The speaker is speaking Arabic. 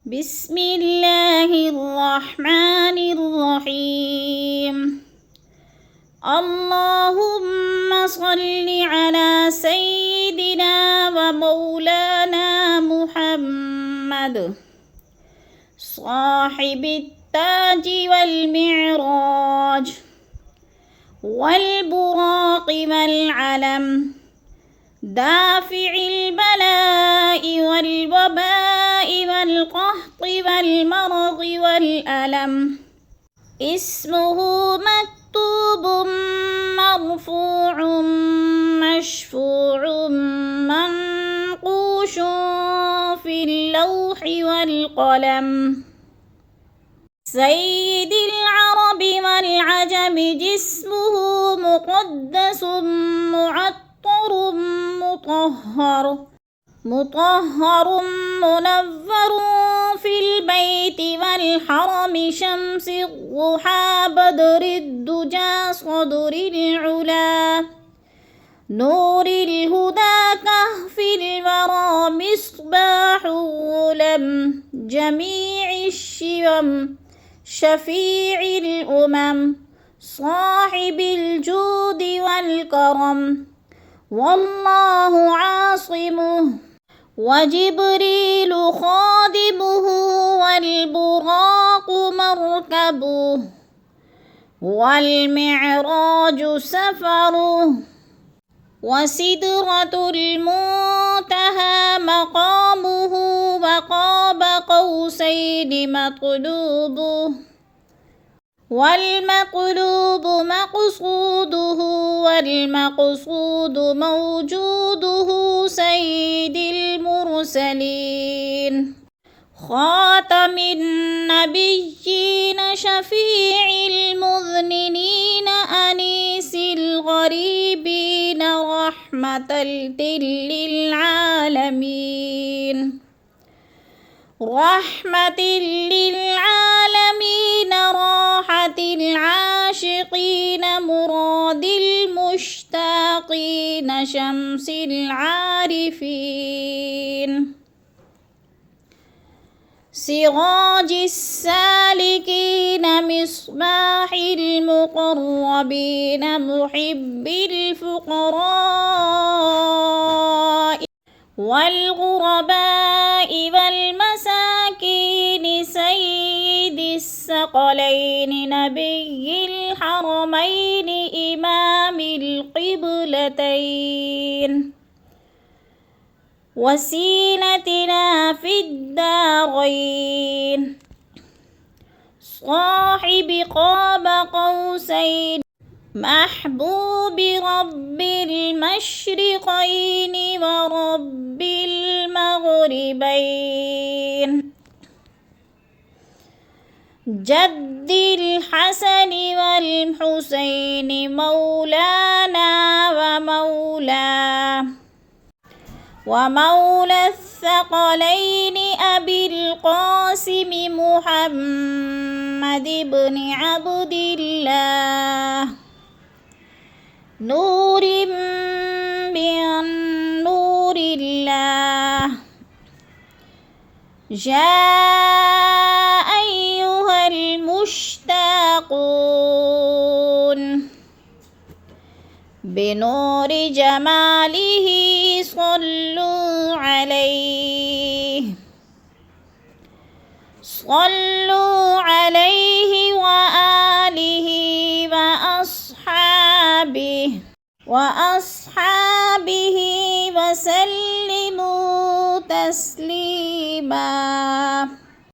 بسم الله الرحمن الرحيم. اللهم صل على سيدنا ومولانا محمد صاحب التاج والمعراج والبراق والعلم، دافع البلاء والوباء والقحط والمرض والألم. اسمه مكتوب مرفوع مشفوع منقوش في اللوح والقلم. سيد العرب والعجم، جسمه مقدس معطر مطهر منور في البيت والحرم، شمس الضحى بدر الدجى صدر العلا، نور الهدى كهف الورى مصباح الظلم، جميع الشيم شفيع الأمم، صاحب الجود والكرم، والله عاصمه وجبريل خادمه، والبراق مركبه والمعراج سفره، وسدرة المنتهى مقامه، وقاب قوسين مطلوبه، والمطلوب مقصوده، والمقصود موجوده، سيد المرسلين خاتم النبيين شفيع المذنبين أنيس الغريبين رحمة للعالمين، رحمة للعالمين، راحة العاشقين، مراد المشتاقين، شمس العارفين، سراج السالكين، مصباح المقربين، محب الفقراء والغرباء والمساكين، سيد الثقلين، نبي الحرمين، إمام القبلتين، وسيلتنا في الدارين، صاحب قاب قوسين، محبوب رب المشرقين ورب المغربين، جد الحسن والحسين، مولانا ومولى الثقلين، أبي القاسم محمد بن عبد الله، نور من نور الله، جاء أيها المشتاقون بنور جماله، صلوا عليه وآله وأصحابه وسلموا تسليما.